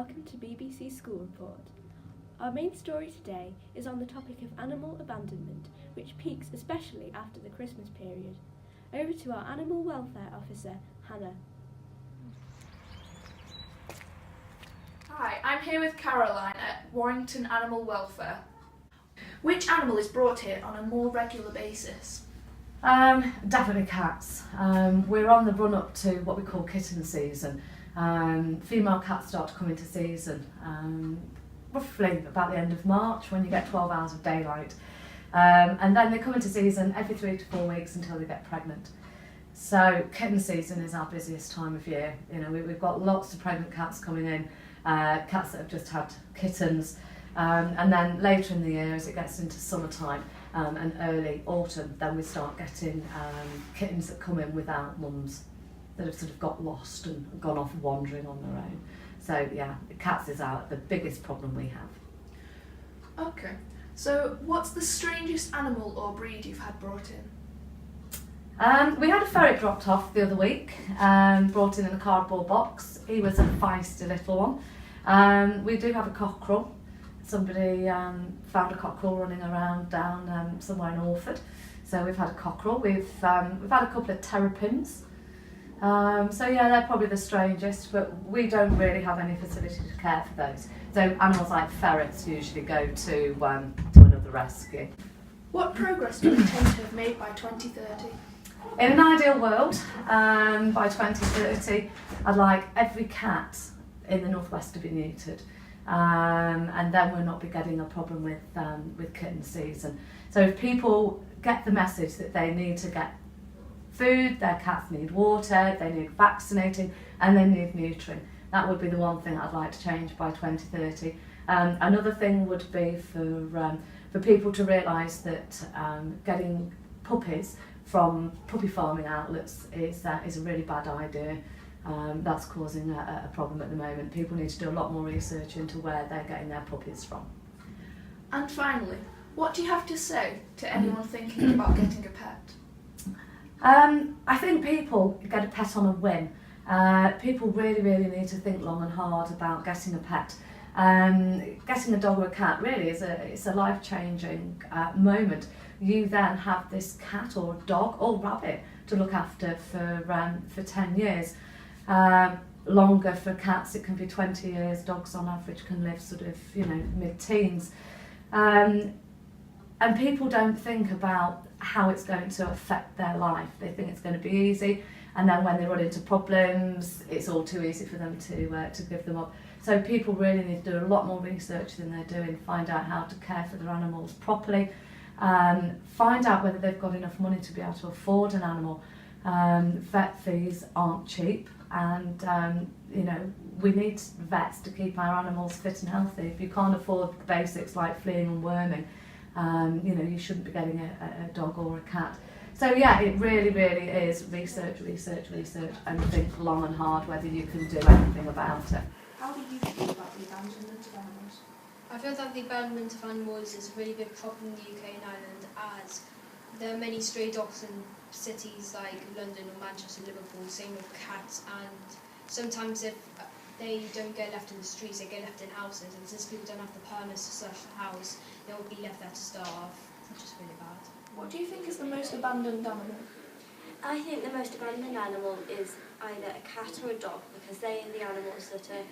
welcome to BBC School Report. Our main story today is on the topic of animal abandonment, which peaks especially after the Christmas period. Over to our Animal Welfare Officer, Hannah. Hi, I'm here with Caroline at Warrington Animal Welfare. Which animal is brought here on a more regular basis? Definitely cats. We're on the run up to what we call kitten season. Female cats start to come into season roughly about the end of March when you get 12 hours of daylight. And then they come into season every 3 to 4 weeks until they get pregnant. So kitten season is our busiest time of year. You know, we've got lots of pregnant cats coming in, cats that have just had kittens. And then later in the year, as it gets into summertime and early autumn, then we start getting kittens that come in without mums, that have sort of got lost and gone off wandering on their own. So yeah, cats is the biggest problem we have. Okay, so what's the strangest animal or breed you've had brought in? We had a ferret dropped off the other week, brought in a cardboard box. He was a feisty little one. We do have a cockerel. Somebody found a cockerel running around down somewhere in Orford, so we've had a cockerel. We've had a couple of terrapins. So yeah, they're probably the strangest, but we don't really have any facility to care for those. So animals like ferrets usually go to another rescue. What progress do you intend to have made by 2030? In an ideal world, by 2030, I'd like every cat in the northwest to be neutered. And then we'll not be getting a problem with kitten season. So if people get the message that they need to get food, their cats need water, they need vaccinating, and they need neutering, that would be the one thing I'd like to change by 2030. Another thing would be for people to realise that getting puppies from puppy farming outlets is a really bad idea. That's causing a problem at the moment. People need to do a lot more research into where they're getting their puppies from. And finally, what do you have to say to anyone thinking about getting a pet? I think people get a pet on a whim. People really need to think long and hard about getting a pet. Getting a dog or a cat really it's a life-changing moment. You then have this cat or dog or rabbit to look after for 10 years. Longer for cats, it can be 20 years. Dogs on average can live sort of, mid-teens. And people don't think about how it's going to affect their life. They think it's going to be easy, and then when they run into problems, it's all too easy for them to give them up. So people really need to do a lot more research than they're doing, find out how to care for their animals properly, find out whether they've got enough money to be able to afford an animal. Vet fees aren't cheap, and we need vets to keep our animals fit and healthy. If you can't afford the basics like fleaing and worming, you shouldn't be getting a dog or a cat. So yeah, it really is research, and think long and hard whether you can do anything about it. How do you feel about the abandonment of animals? I feel that the abandonment of animals is a really big problem in the UK and Ireland, as there are many stray dogs in cities like London or Manchester, Liverpool, same with cats, and sometimes if they don't get left in the streets, they get left in houses, and since people don't have the permits to search the house, they will be left there to starve, which is really bad. What do you think is the most abandoned animal? I think the most abandoned animal is either a cat or a dog, because they are the animals that are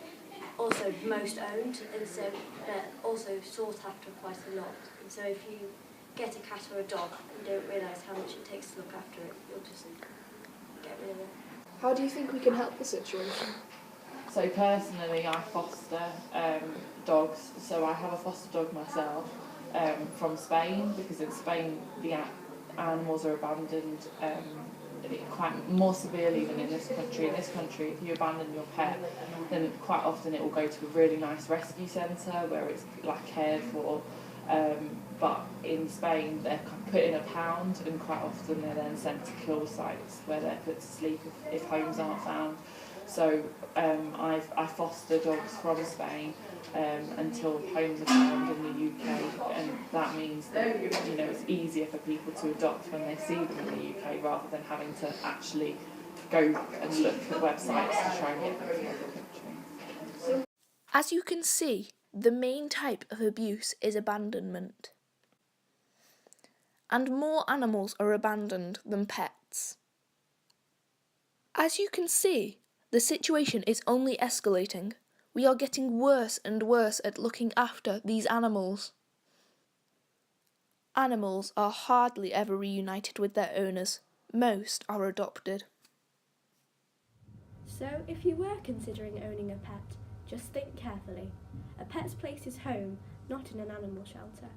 also most owned, and so they're also sought after quite a lot. And so if you get a cat or a dog and don't realise how much it takes to look after it, you'll just get rid of it. How do you think we can help the situation? So personally, I foster dogs, so I have a foster dog myself from Spain, because in Spain the animals are abandoned quite more severely than in this country. In this country, if you abandon your pet, then quite often it will go to a really nice rescue centre where it's cared for. But in Spain, they're put in a pound, and quite often they're then sent to kill sites where they're put to sleep if homes aren't found. So I foster dogs from Spain until homes are found in the UK, and that means that it's easier for people to adopt when they see them in the UK rather than having to actually go and look at websites to try and get them from other countries. As you can see, the main type of abuse is abandonment. And more animals are abandoned than pets. As you can see, the situation is only escalating. We are getting worse and worse at looking after these animals. Animals are hardly ever reunited with their owners. Most are adopted. So, if you were considering owning a pet, just think carefully. A pet's place is home, not in an animal shelter.